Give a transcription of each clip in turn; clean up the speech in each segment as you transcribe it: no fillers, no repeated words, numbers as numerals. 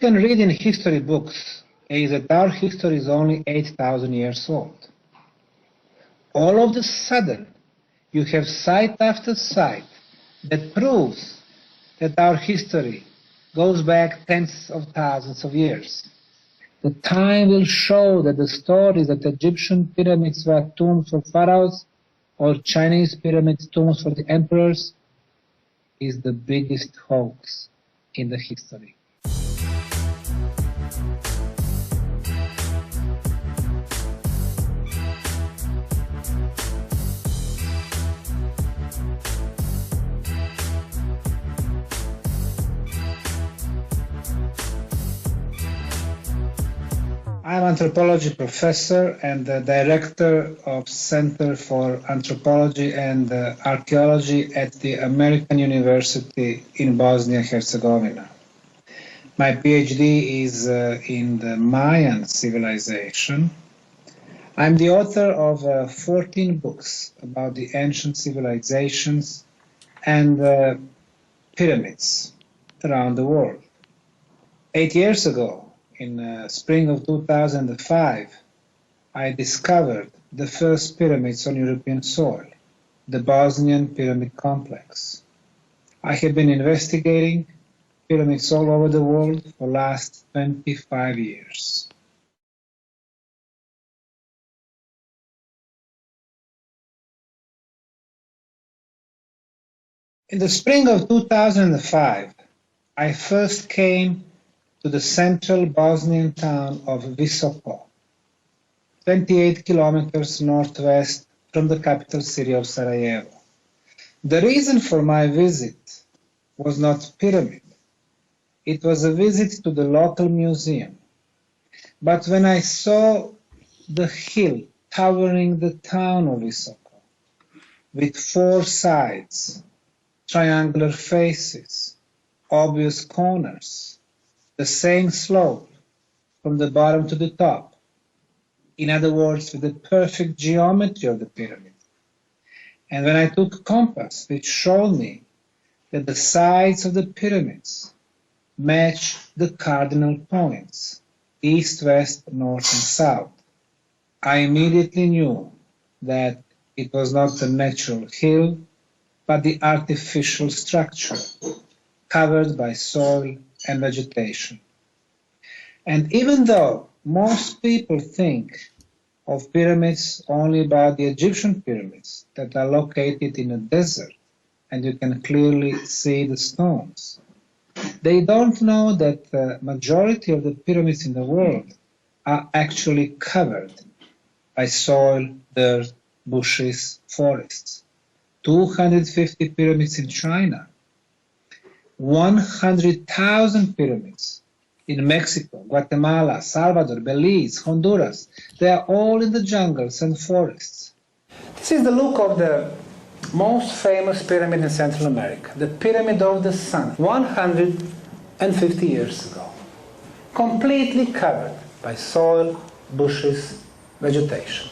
can read in history books is that our history is only 8,000 years old. All of a sudden, you have site after site that proves that our history goes back tens of thousands of years. The time will show that the stories that Egyptian pyramids were tombs for pharaohs or Chinese pyramids tombs for the emperors is the biggest hoax in the history. I'm an anthropology professor and the director of Center for Anthropology and Archaeology at the American University in Bosnia and Herzegovina. My PhD is in the Mayan civilization. I'm the author of 14 books about the ancient civilizations and pyramids around the world. 8 years ago, in spring of 2005, I discovered the first pyramids on European soil, the Bosnian Pyramid Complex. I have been investigating pyramids all over the world for the last 25 years. In the spring of 2005, I first came to the central Bosnian town of Visoko, 28 kilometers northwest from the capital city of Sarajevo. The reason for my visit was not pyramid. It was a visit to the local museum. But when I saw the hill towering the town of Visoko, with 4 sides, triangular faces, obvious corners, the same slope from the bottom to the top. In other words, with the perfect geometry of the pyramid. And when I took a compass, which showed me that the sides of the pyramids match the cardinal points, east, west, north, and south, I immediately knew that it was not the natural hill, but the artificial structure covered by soil and vegetation. And even though most people think of pyramids only about the Egyptian pyramids that are located in a desert and you can clearly see the stones, they don't know that the majority of the pyramids in the world are actually covered by soil, dirt, bushes, forests. 250 pyramids in China, 100,000 pyramids in Mexico, Guatemala, Salvador, Belize, Honduras. They are all in the jungles and forests. This is the look of the most famous pyramid in Central America, the Pyramid of the Sun, 150 years ago. Completely covered by soil, bushes, vegetation.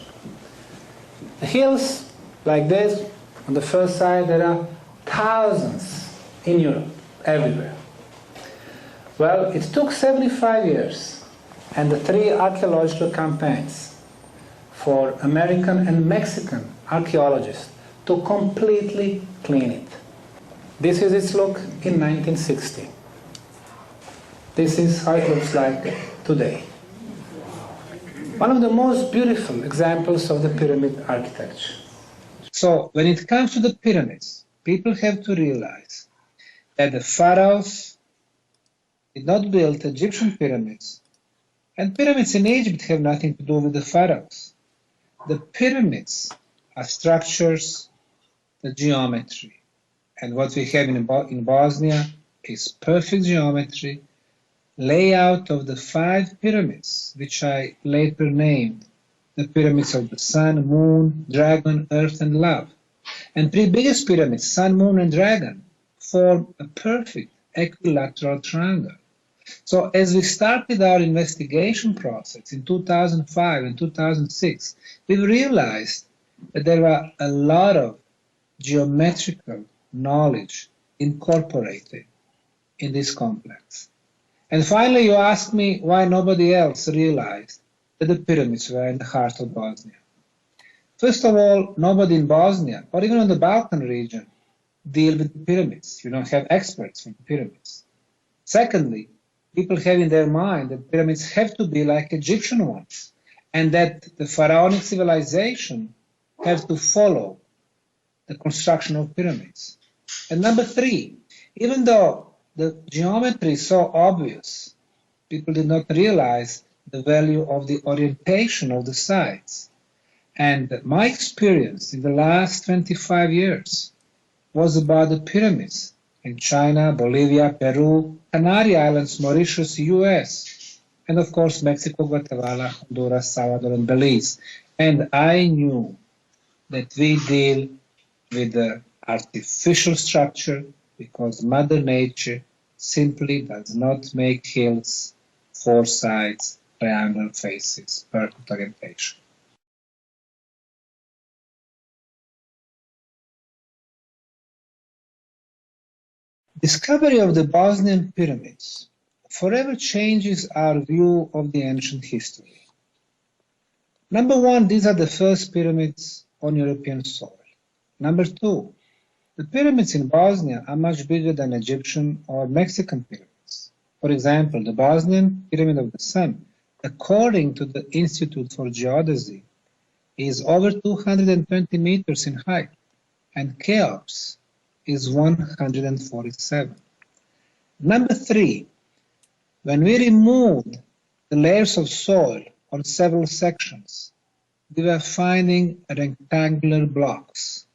The hills like this, on the first side there are thousands in Europe. Everywhere. Well, it took 75 years and the 3 archaeological campaigns for American and Mexican archaeologists to completely clean it. This is its look in 1960. This is how it looks like today. One of the most beautiful examples of the pyramid architecture. So, when it comes to the pyramids, people have to realize that the pharaohs did not build Egyptian pyramids, and pyramids in Egypt have nothing to do with the pharaohs. The pyramids are structures, the geometry, and what we have in Bosnia is perfect geometry, layout of the 5 pyramids, which I later named the pyramids of the Sun, Moon, Dragon, Earth, and Love. And 3 biggest pyramids, Sun, Moon, and Dragon, form a perfect equilateral triangle. So as we started our investigation process in 2005 and 2006, we realized that there were a lot of geometrical knowledge incorporated in this complex. And finally, you ask me why nobody else realized that the pyramids were in the heart of Bosnia. First of all, nobody in Bosnia, or even in the Balkan region, deal with the pyramids. You don't have experts for the pyramids. Secondly, people have in their mind that pyramids have to be like Egyptian ones, and that the pharaonic civilization have to follow the construction of pyramids. And number three, even though the geometry is so obvious, people did not realize the value of the orientation of the sites. And my experience in the last 25 years was about the pyramids in China, Bolivia, Peru, Canary Islands, Mauritius, US, and of course Mexico, Guatemala, Honduras, Salvador, and Belize. And I knew that we deal with the artificial structure because Mother Nature simply does not make hills, four sides, triangle faces, perfect orientation. Discovery of the Bosnian pyramids forever changes our view of the ancient history. Number one, these are the first pyramids on European soil. Number two, the pyramids in Bosnia are much bigger than Egyptian or Mexican pyramids. For example, the Bosnian Pyramid of the Sun, according to the Institute for Geodesy, is over 220 meters in height, and Cheops is 147. Number three, when we removed the layers of soil on several sections, we were finding rectangular blocks.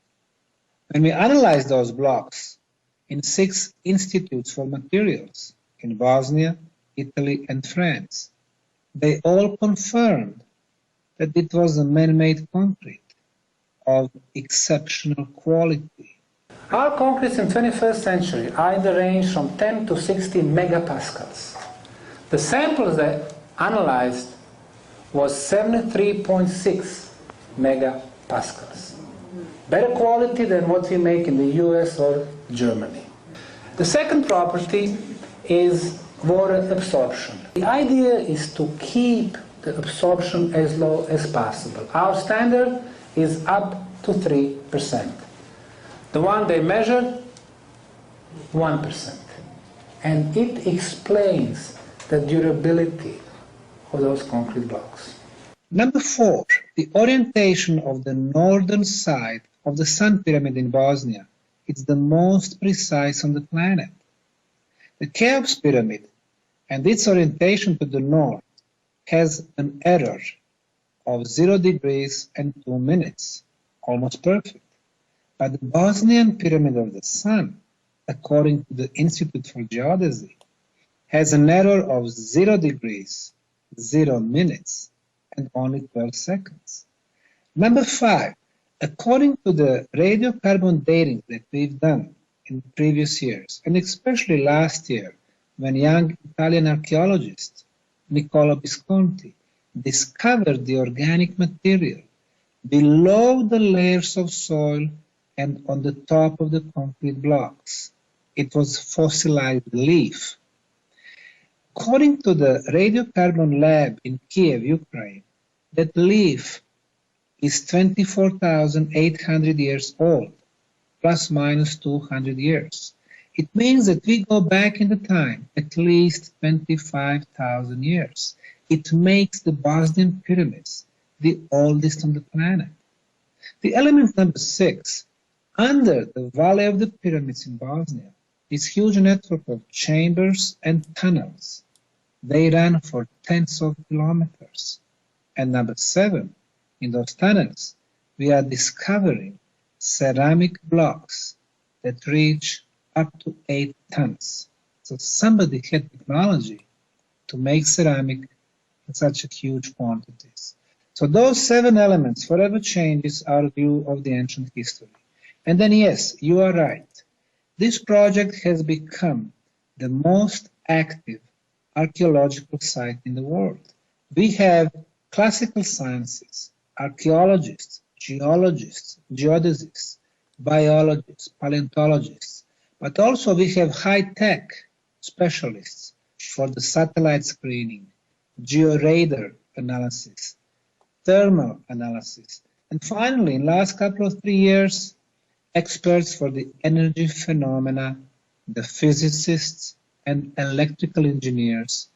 When we analyzed those blocks in 6 institutes for materials in Bosnia, Italy, and France, they all confirmed that it was a man-made concrete of exceptional quality. Our concretes in the 21st century are in the range from 10 to 60 megapascals. The samples that analyzed was 73.6 megapascals. Better quality than what we make in the US or Germany. The second property is water absorption. The idea is to keep the absorption as low as possible. Our standard is up to 3%. The one they measured, 1%. And it explains the durability of those concrete blocks. Number four, the orientation of the northern side of the Sun Pyramid in Bosnia is the most precise on the planet. The Cheops Pyramid and its orientation to the north has an error of 0 degrees and 2 minutes, almost perfect. But the Bosnian Pyramid of the Sun, according to the Institute for Geodesy, has an error of 0 degrees, 0 minutes, and only 12 seconds. Number five, according to the radiocarbon dating that we've done in the previous years, and especially last year, when young Italian archaeologist Nicola Visconti discovered the organic material below the layers of soil and on the top of the concrete blocks. It was fossilized leaf. According to the radiocarbon lab in Kiev, Ukraine, that leaf is 24,800 years old, plus minus 200 years. It means that we go back in the time at least 25,000 years. It makes the Bosnian pyramids the oldest on the planet. The element number six, under the Valley of the Pyramids in Bosnia, is huge network of chambers and tunnels. They run for tens of kilometers. And number seven, in those tunnels, we are discovering ceramic blocks that reach up to 8 tons. So somebody had technology to make ceramic in such a huge quantities. So those 7 elements forever changes our view of the ancient history. And then yes, you are right. This project has become the most active archaeological site in the world. We have classical sciences, archaeologists, geologists, geodesists, biologists, paleontologists, but also we have high-tech specialists, for the satellite screening, georadar analysis, thermal analysis, and finally, in the last couple of 3 years, experts for the energy phenomena, the physicists and electrical engineers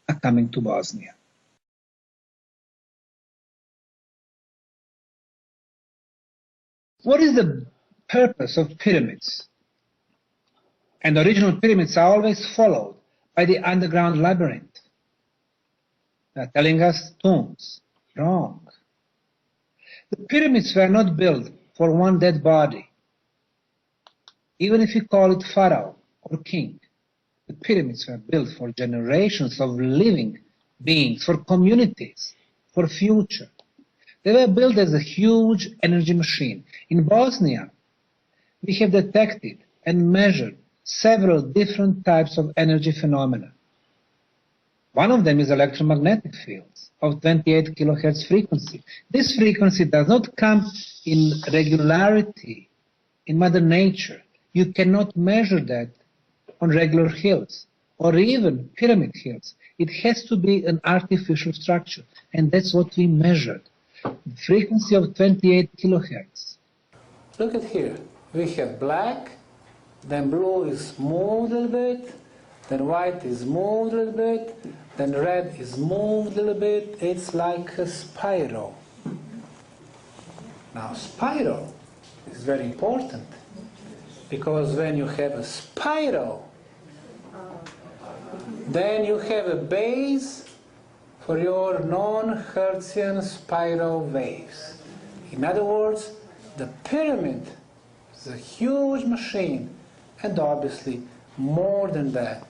are coming to Bosnia. What is the purpose of pyramids? And the original pyramids are always followed by the underground labyrinth. They are telling us tombs. Wrong. The pyramids were not built for one dead body. Even if you call it pharaoh or king, the pyramids were built for generations of living beings, for communities, for future. They were built as a huge energy machine. In Bosnia, we have detected and measured several different types of energy phenomena. One of them is electromagnetic fields of 28 kilohertz frequency. This frequency does not come in regularity in Mother Nature. You cannot measure that on regular hills or even pyramid hills. It has to be an artificial structure, and that's what we measured. The frequency of 28 kilohertz. Look at here. We have black, then blue is moved a little bit, then white is moved a little bit, then red is moved a little bit. It's like a spiral. Now, spiral is very important because when you have a spiral, then you have a base for your non-Hertzian spiral waves. In other words, the pyramid is a huge machine, and obviously more than that,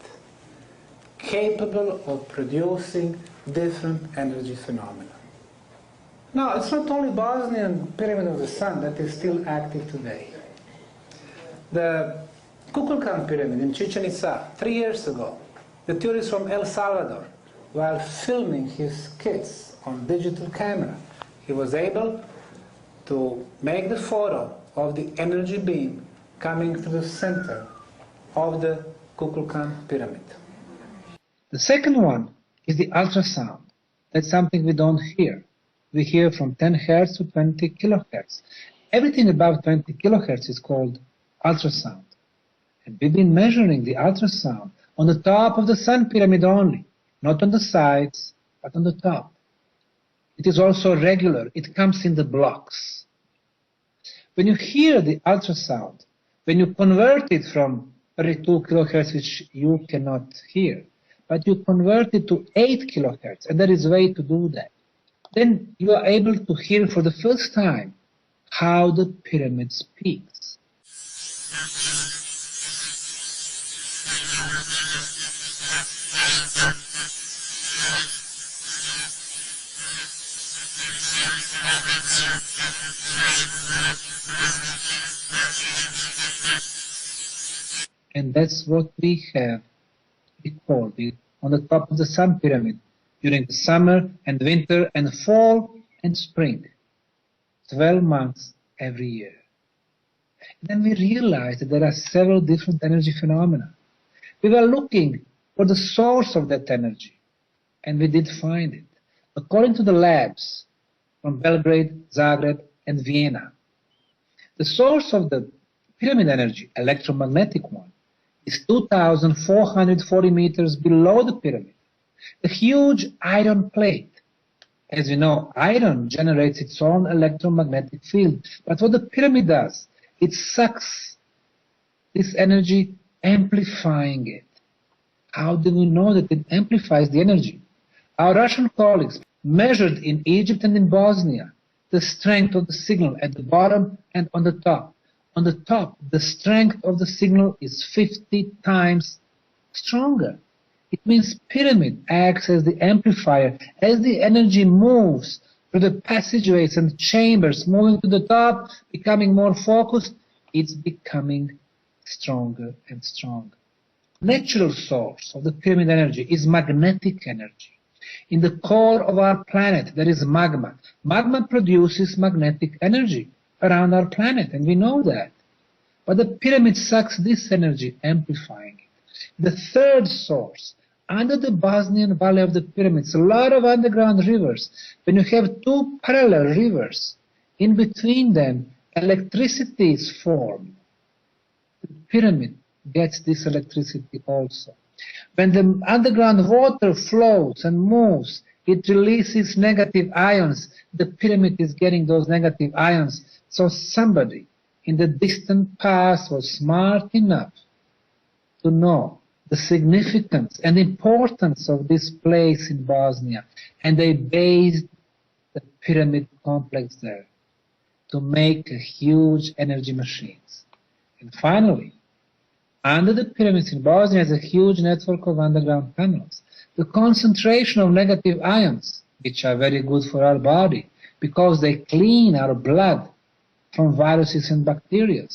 capable of producing different energy phenomena. Now, it's not only Bosnian Pyramid of the Sun that is still active today. The Kukulkan Pyramid in Chichen Itza, 3 years ago, the tourist from El Salvador, while filming his kids on digital camera, he was able to make the photo of the energy beam coming to the center of the Kukulkan Pyramid. The second one is the ultrasound. That's something we don't hear. We hear from 10 Hz to 20 kilohertz. Everything above 20 kilohertz is called ultrasound. And we've been measuring the ultrasound on the top of the Sun Pyramid only, not on the sides, but on the top. It is also regular. It comes in the blocks. When you hear the ultrasound, when you convert it from 32 kilohertz, which you cannot hear, but you convert it to 8 kilohertz, and there is a way to do that, then you are able to hear for the first time how the pyramid speaks. And that's what we have recorded on the top of the Sun Pyramid during the summer and winter and fall and spring, 12 months every year. And then we realized that there are several different energy phenomena. We were looking for the source of that energy, and we did find it. According to the labs from Belgrade, Zagreb, and Vienna, the source of the pyramid energy, electromagnetic one, is 2,440 meters below the pyramid. A huge iron plate. As we know, iron generates its own electromagnetic field. But what the pyramid does, it sucks this energy, amplifying it. How do we know that it amplifies the energy? Our Russian colleagues measured in Egypt and in Bosnia the strength of the signal at the bottom and on the top. On the top, the strength of the signal is 50 times stronger. It means pyramid acts as the amplifier. As the energy moves through the passageways and chambers, moving to the top, becoming more focused, it's becoming stronger and stronger. Natural source of the pyramid energy is magnetic energy. In the core of our planet, there is magma. Magma produces magnetic energy around our planet, and we know that. But the pyramid sucks this energy, amplifying it. The third source Under the Bosnian Valley of the Pyramids, a lot of underground rivers. When you have two parallel rivers, in between them, electricity is formed. The pyramid gets this electricity also. When the underground water flows and moves, it releases negative ions. The pyramid is getting those negative ions. So somebody in the distant past was smart enough to know the significance and importance of this place in Bosnia, and they based the pyramid complex there to make huge energy machines. And finally, under the pyramids in Bosnia is a huge network of underground tunnels. The concentration of negative ions, which are very good for our body because they clean our blood from viruses and bacteria,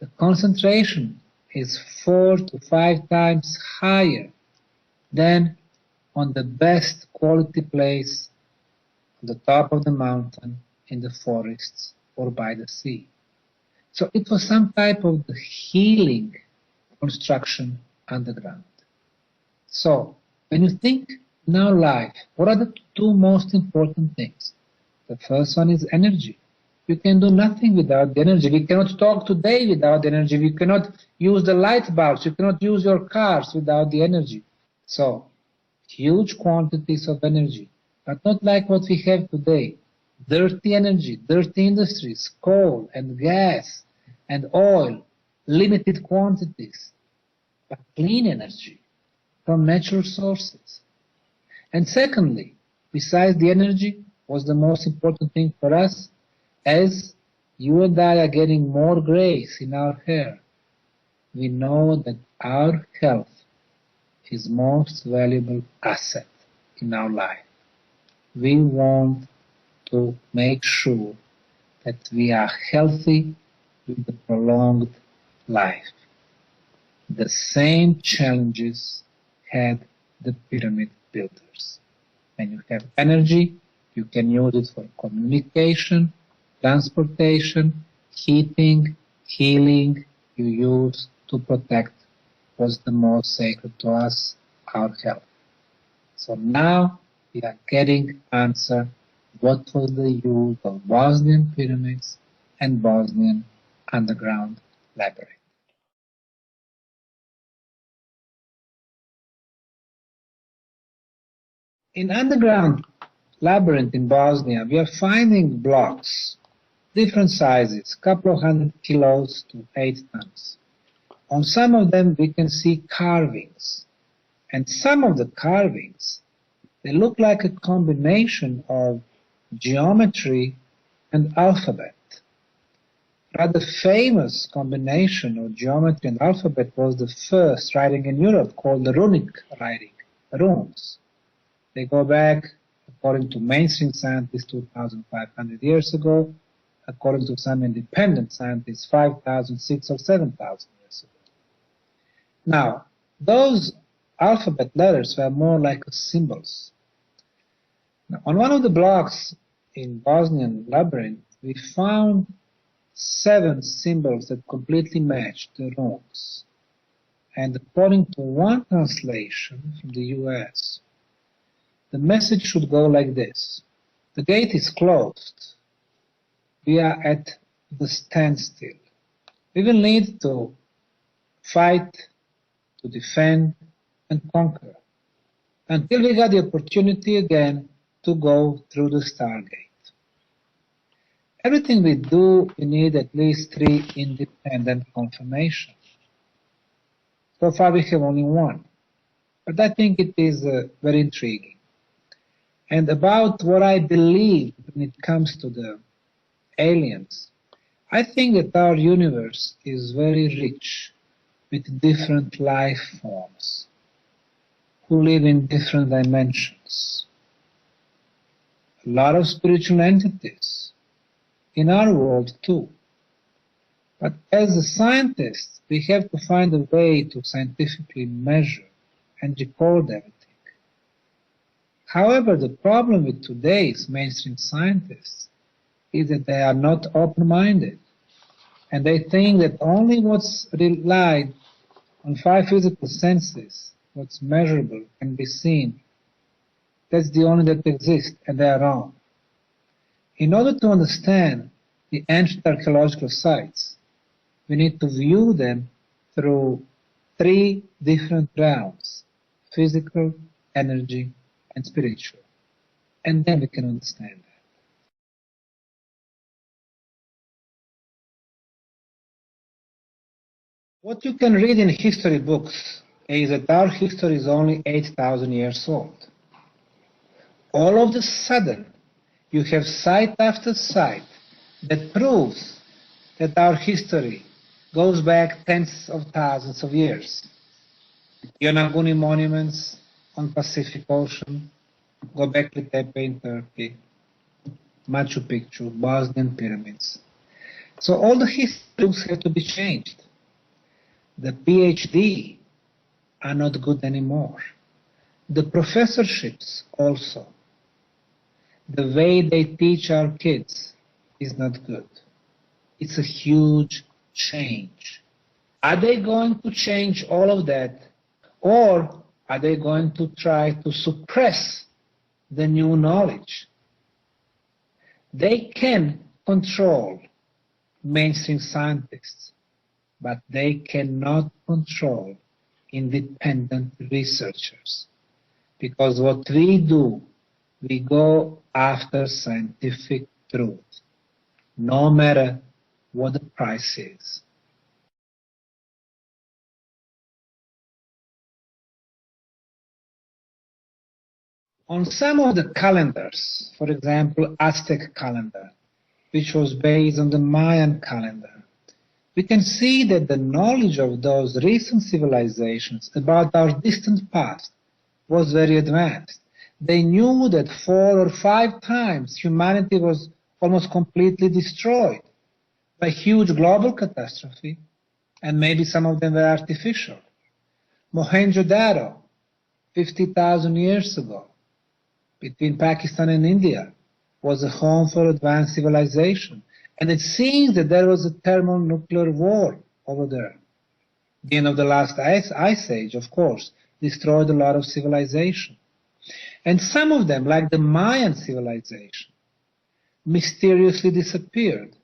the concentration is 4 to 5 times higher than on the best quality place on the top of the mountain, in the forests, or by the sea. So it was some type of healing construction underground. So when you think in our life, what are the two most important things? The first one is energy. You can do nothing without the energy. We cannot talk today without the energy. We cannot use the light bulbs. You cannot use your cars without the energy. So, huge quantities of energy, but not like what we have today. Dirty energy, dirty industries, coal and gas and oil, limited quantities, but clean energy from natural sources. And secondly, besides the energy, was the most important thing for us, as you and I are getting more grays in our hair, we know that our health is most valuable asset in our life. We want to make sure that we are healthy with a prolonged life. The same challenges had the pyramid builders. When you have energy, you can use it for communication, transportation, heating, healing. You use to protect what's the most sacred to us, our health. So now we are getting answer what was the use of Bosnian pyramids and Bosnian underground labyrinth. In underground labyrinth in Bosnia, we are finding blocks, different sizes, couple of 100 kilos to 8 tons. On some of them we can see carvings, and some of the carvings, they look like a combination of geometry and alphabet. Rather famous combination of geometry and alphabet was the first writing in Europe, called the runic writing, runes. They go back, according to mainstream scientists, 2,500 years ago, according to some independent scientists, 5,000, 6,000 or 7,000 years ago. Now, those alphabet letters were more like symbols. Now, on one of the blocks in Bosnian labyrinth, we found 7 symbols that completely matched the runes. And according to one translation from the US, the message should go like this: the gate is closed. We are at the standstill. We will need to fight, to defend, and conquer, until we got the opportunity again to go through the Stargate. Everything we do, we need at least 3 independent confirmations. So far we have only 1, but I think it is very intriguing. And about what I believe when it comes to the aliens, I think that our universe is very rich with different life forms who live in different dimensions. A lot of spiritual entities in our world too. But as a scientist, we have to find a way to scientifically measure and record everything. However, the problem with today's mainstream scientists is that they are not open-minded, and they think that only what's relied on 5 physical senses what's measurable can be seen. That's the only that exists, and they are wrong. In order to understand the ancient archaeological sites, we need to view them through three different realms: physical, energy, and spiritual. And then we can understand that. What you can read in history books is that our history is only 8,000 years old. All of a sudden, you have site after site that proves that our history goes back tens of thousands of years. Yonaguni monuments on Pacific Ocean, Göbekli Tepe in Turkey, Machu Picchu, Bosnian pyramids. So all the history books have to be changed. The PhD are not good anymore. The professorships also. The way they teach our kids is not good. It's a huge change. Are they going to change all of that, or are they going to try to suppress the new knowledge? They can control mainstream scientists, but they cannot control independent researchers. Because what we do, we go after scientific truth, no matter what the price is. On some of the calendars, for example, Aztec calendar, which was based on the Mayan calendar, we can see that the knowledge of those recent civilizations about our distant past was very advanced. They knew that 4 or 5 times humanity was almost completely destroyed by huge global catastrophe, and maybe some of them were artificial. Mohenjo-daro, 50,000 years ago, between Pakistan and India, was a home for advanced civilization. And it seems that there was a thermonuclear war over there. The end of the last ice age, of course, destroyed a lot of civilization. And some of them, like the Mayan civilization, mysteriously disappeared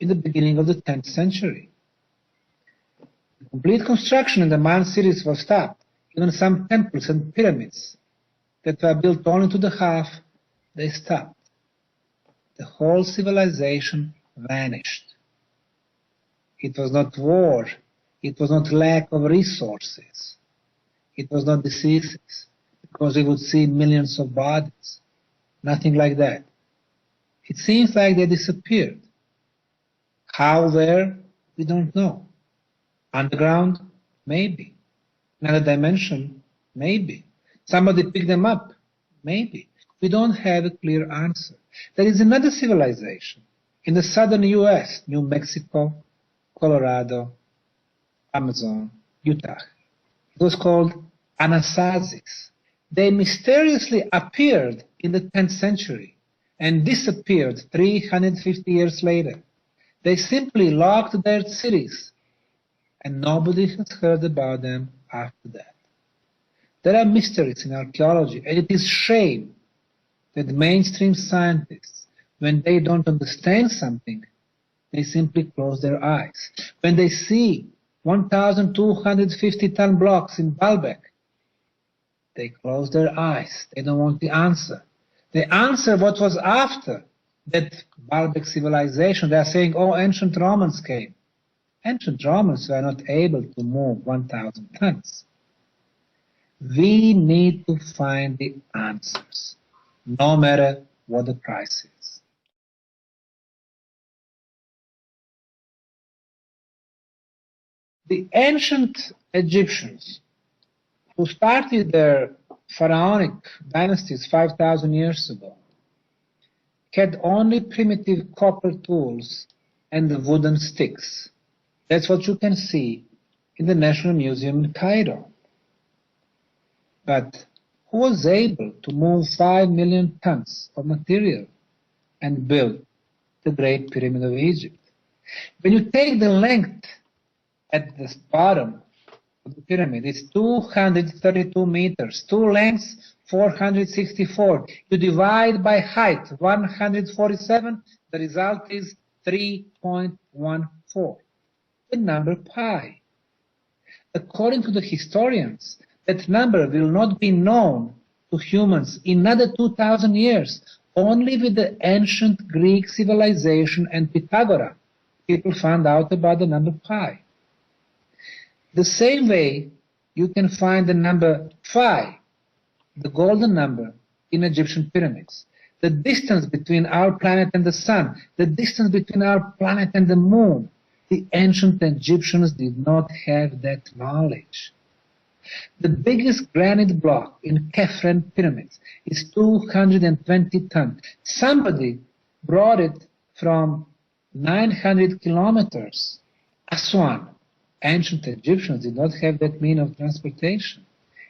in the beginning of the 10th century. The complete construction in the Mayan cities was stopped. Even some temples and pyramids that were built only to the half, they stopped. The whole civilization vanished. It was not war. It was not lack of resources. It was not diseases, because we would see millions of bodies. Nothing like that. It seems like they disappeared. How, where, we don't know. Underground? Maybe. Another dimension? Maybe. Somebody picked them up? Maybe. We don't have a clear answer. There is another civilization in the southern US, New Mexico, Colorado, Amazon, Utah. It was called Anasazis. They mysteriously appeared in the 10th century and disappeared 350 years later. They simply locked their cities, and nobody has heard about them after that. There are mysteries in archaeology, and it is shame that mainstream scientists, when they don't understand something, they simply close their eyes. When they see 1,250-ton blocks in Baalbek, they close their eyes. They don't want the answer. They answer what was after that Baalbek civilization. They are saying, oh, ancient Romans came. Ancient Romans were not able to move 1,000 tons. We need to find the answers, no matter what the price is. The ancient Egyptians, who started their pharaonic dynasties 5,000 years ago, had only primitive copper tools and wooden sticks. That's what you can see in the National Museum in Cairo. But who was able to move 5 million tons of material and build the Great Pyramid of Egypt? When you take the length at the bottom of the pyramid is 232 meters, 2 lengths 464. You divide by height 147, the result is 3.14. The number pi. According to the historians, that number will not be known to humans in another 2,000 years. Only with the ancient Greek civilization and Pythagoras, people found out about the number pi. The same way you can find the number phi, the golden number, in Egyptian pyramids. The distance between our planet and the sun, the distance between our planet and the moon. The ancient Egyptians did not have that knowledge. The biggest granite block in Khafre pyramids is 220 tons. Somebody brought it from 900 kilometers. Aswan. Ancient Egyptians did not have that means of transportation.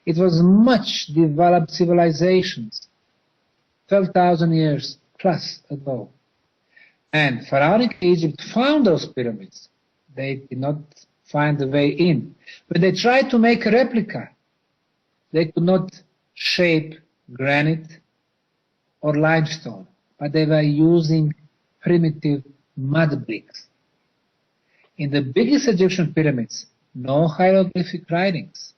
It was much developed civilizations, 12,000 years plus ago. And Pharaonic Egypt found those pyramids. They did not find the way in. When they tried to make a replica, they could not shape granite or limestone, but they were using primitive mud bricks. In the biggest Egyptian pyramids, no hieroglyphic writings,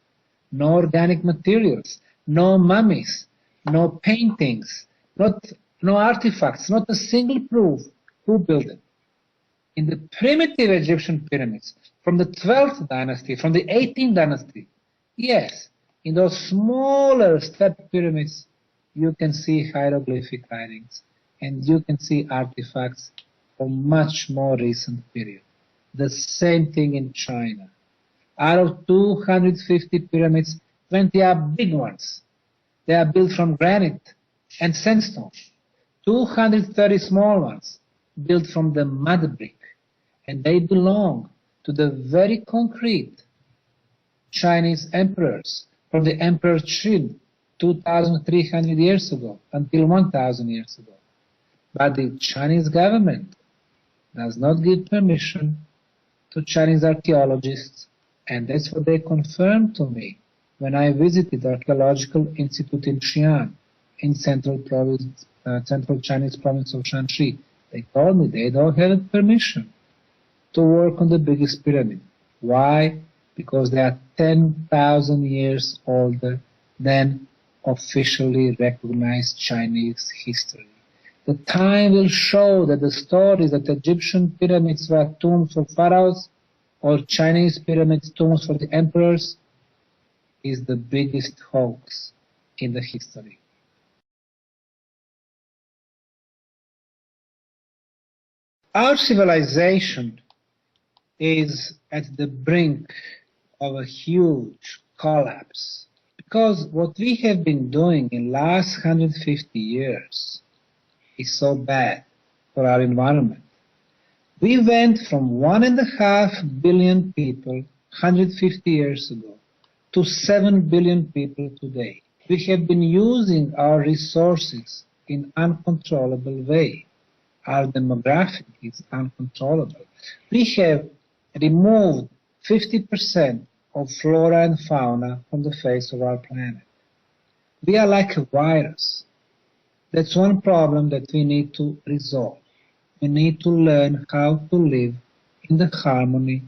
no organic materials, no mummies, no paintings, no artifacts, not a single proof who built it. In the primitive Egyptian pyramids, from the 12th dynasty, from the 18th dynasty, yes, in those smaller step pyramids, you can see hieroglyphic writings and you can see artifacts from much more recent period. The same thing in China. Out of 250 pyramids, 20 are big ones. They are built from granite and sandstone. 230 small ones built from the mud brick. And they belong to the very concrete Chinese emperors, from the Emperor Qin 2,300 years ago until 1,000 years ago. But the Chinese government does not give permission to Chinese archaeologists, and that's what they confirmed to me when I visited the Archaeological Institute in Xi'an, in central Chinese province of Shanxi. They told me they don't have permission to work on the biggest pyramid. Why? Because they are 10,000 years older than officially recognized Chinese history. The time will show that the stories that Egyptian pyramids were tombs for pharaohs or Chinese pyramids tombs for the emperors is the biggest hoax in the history. Our civilization is at the brink of a huge collapse because what we have been doing in the last 150 years is so bad for our environment. We went from 1.5 billion people 150 years ago to 7 billion people today. We have been using our resources in uncontrollable way. Our demographic is uncontrollable. We have removed 50% of flora and fauna from the face of our planet. We are like a virus. That's one problem that we need to resolve. We need to learn how to live in the harmony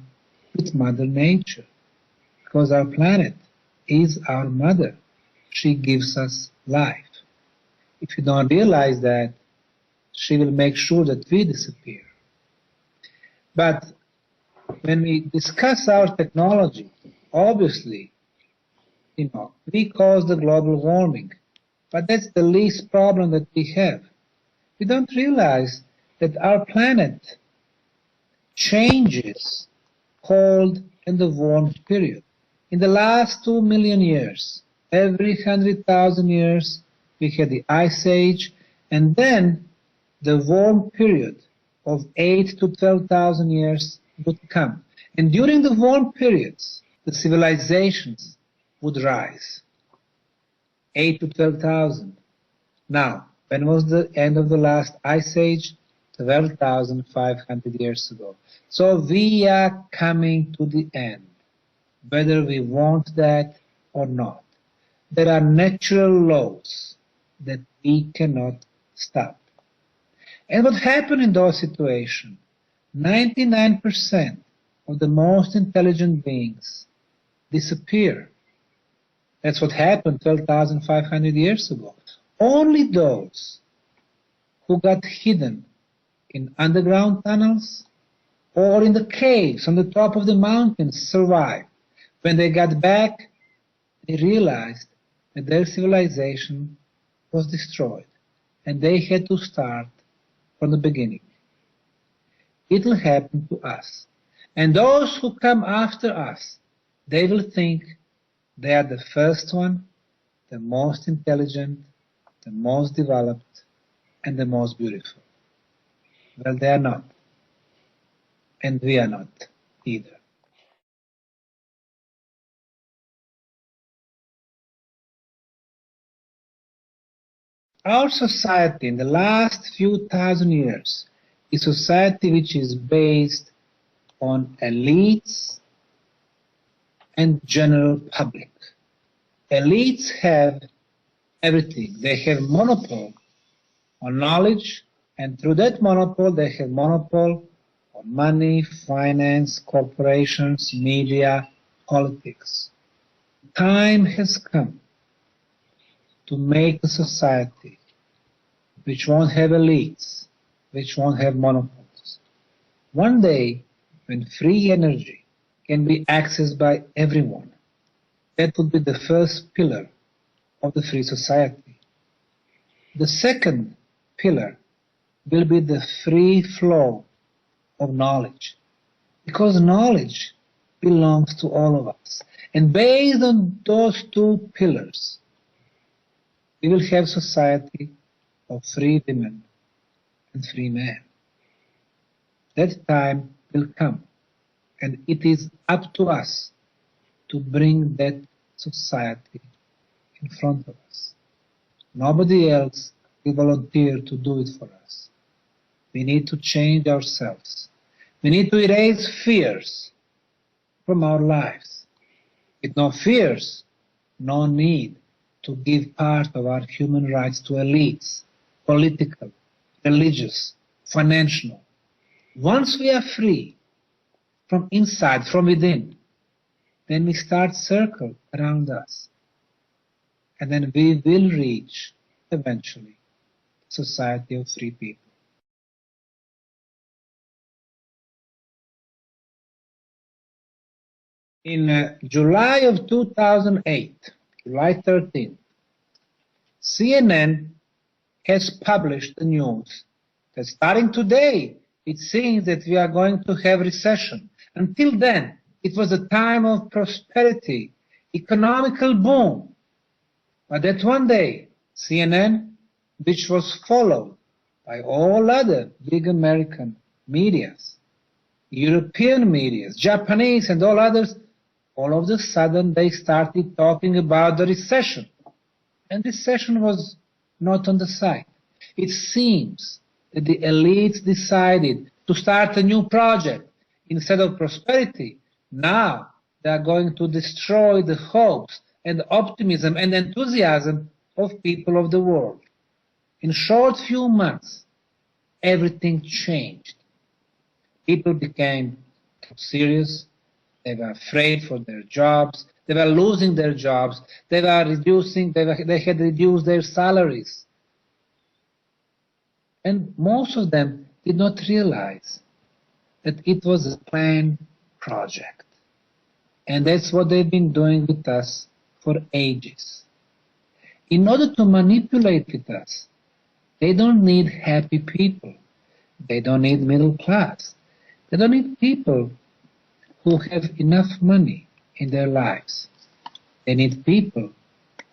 with Mother Nature, because our planet is our mother. She gives us life. If you don't realize that, she will make sure that we disappear. But when we discuss our technology, obviously, we cause the global warming. But that's the least problem that we have. We don't realize that our planet changes cold and the warm period. In the last 2 million years, every 100,000 years, we had the Ice Age, and then the warm period of 8 to 12,000 years would come. And during the warm periods, the civilizations would rise. 8 to 12,000. Now, when was the end of the last Ice Age? 12,500 years ago. So we are coming to the end. whether we want that or not. There are natural laws that we cannot stop. And what happened in those situations? 99% of the most intelligent beings disappear. That's what happened 12,500 years ago. Only those who got hidden in underground tunnels or in the caves on the top of the mountains survived. When they got back, they realized that their civilization was destroyed and they had to start from the beginning. It will happen to us. And those who come after us, they will think they are the first one, the most intelligent, the most developed, and the most beautiful. Well, they are not. And we are not either. Our society in the last few thousand years is a society which is based on elites and general public. Elites have everything. They have monopole on knowledge, and through that monopole they have monopole on money, finance, corporations, media, politics. Time has come to make a society which won't have elites, which won't have monopoles. One day, when free energy can be accessed by everyone, that would be the first pillar of the free society. The second pillar will be the free flow of knowledge, because knowledge belongs to all of us. And based on those two pillars, we will have society of free women and free men. That time will come, and it is up to us to bring that society in front of us. Nobody else will volunteer to do it for us. We need to change ourselves. We need to erase fears from our lives. With no fears, no need to give part of our human rights to elites, political, religious, financial. Once we are free from inside, from within, then we start circle around us. And then we will reach, eventually, society of free people. In July of 2008, July 13th, CNN has published the news that starting today, it seems that we are going to have recession. Until then, it was a time of prosperity, economical boom. But that one day, CNN, which was followed by all other big American medias, European medias, Japanese and all others, all of a sudden they started talking about the recession. And recession was not on the side. It seems that the elites decided to start a new project. Instead of prosperity, now they are going to destroy the hopes and optimism and enthusiasm of people of the world. In short few months, everything changed. People became too serious. They were afraid for their jobs. They were losing their jobs. They had reduced their salaries. And most of them did not realize that it was a planned project. And that's what they've been doing with us for ages. In order to manipulate with us, they don't need happy people. They don't need middle class. They don't need people who have enough money in their lives. They need people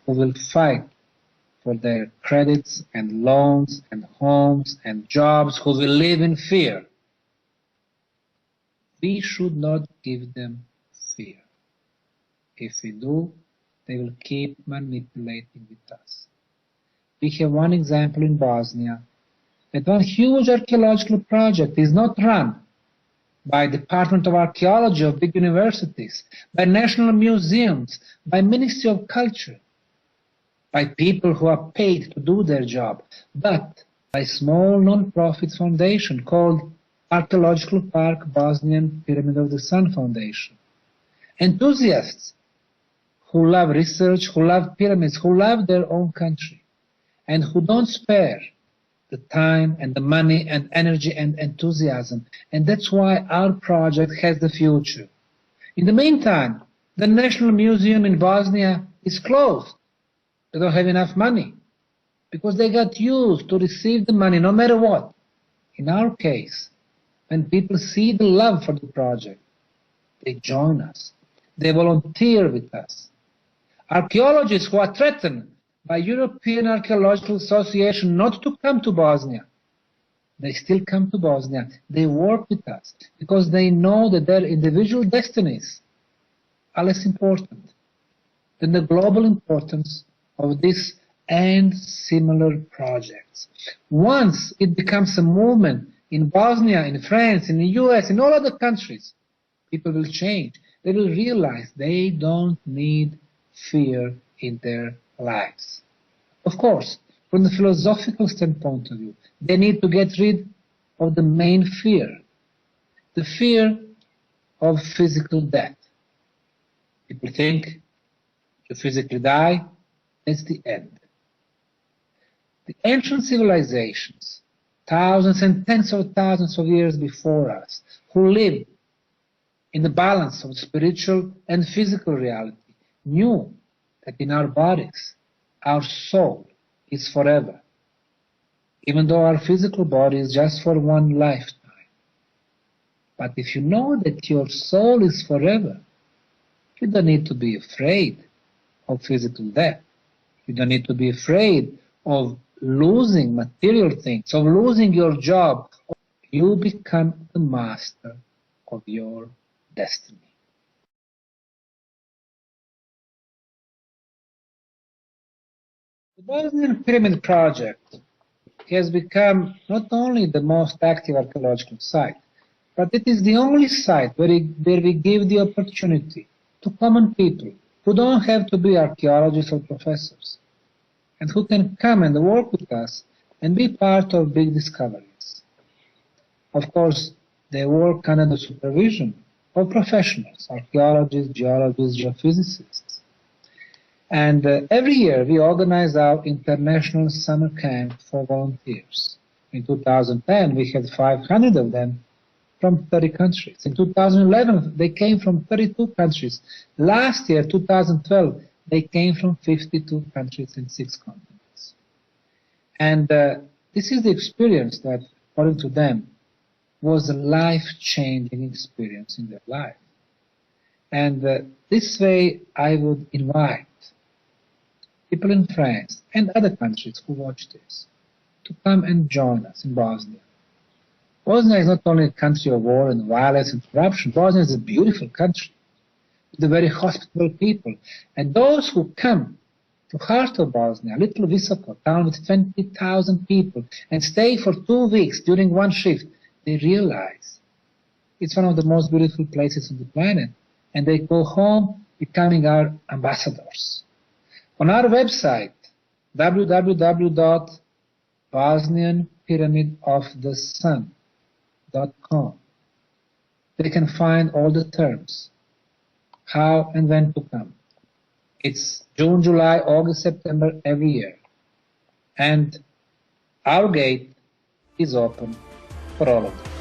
who will fight for their credits and loans and homes and jobs, who will live in fear. We should not give them fear. If we do, they will keep manipulating with us. We have one example in Bosnia, that one huge archaeological project is not run by Department of Archaeology of big universities, by national museums, by Ministry of Culture, by people who are paid to do their job, but by small non-profit foundation called Archaeological Park Bosnian Pyramid of the Sun Foundation. Enthusiasts who love research, who love pyramids, who love their own country, and who don't spare the time and the money and energy and enthusiasm. And that's why our project has the future. In the meantime, the National Museum in Bosnia is closed. They don't have enough money because they got used to receive the money no matter what. In our case, when people see the love for the project, they join us. They volunteer with us. Archaeologists who are threatened by European Archaeological Association not to come to Bosnia, they still come to Bosnia. They work with us because they know that their individual destinies are less important than the global importance of this and similar projects. Once it becomes a movement in Bosnia, in France, in the US, in all other countries, people will change. They will realize they don't need fear in their lives. Of course, from the philosophical standpoint of view, they need to get rid of the main fear, the fear of physical death. People think you physically die, that's the end. The ancient civilizations, thousands and tens of thousands of years before us, who lived in the balance of spiritual and physical reality, knew that in our bodies, our soul is forever, even though our physical body is just for one lifetime. But if you know that your soul is forever, you don't need to be afraid of physical death. You don't need to be afraid of losing material things, of losing your job. You become the master of your destiny. The Bosnian Pyramid Project has become not only the most active archaeological site, but it is the only site where we give the opportunity to common people who don't have to be archaeologists or professors, and who can come and work with us and be part of big discoveries. Of course, they work under the supervision of professionals, archaeologists, geologists, geophysicists. And every year we organize our international summer camp for volunteers. In 2010 we had 500 of them from 30 countries. In 2011 they came from 32 countries. Last year, 2012, they came from 52 countries in 6 continents. And this is the experience that, according to them, was a life-changing experience in their life. And this way I would invite people in France and other countries who watch this to come and join us in Bosnia. Bosnia is not only a country of war and violence and corruption. Bosnia is a beautiful country with a very hospitable people. And those who come to heart of Bosnia, little Visoko, town with 20,000 people, and stay for 2 weeks during one shift, they realize it's one of the most beautiful places on the planet. And they go home becoming our ambassadors. On our website, www.bosnianpyramidofthesun.com, they can find all the terms, how and when to come. It's June, July, August, September every year. And our gate is open for all of them.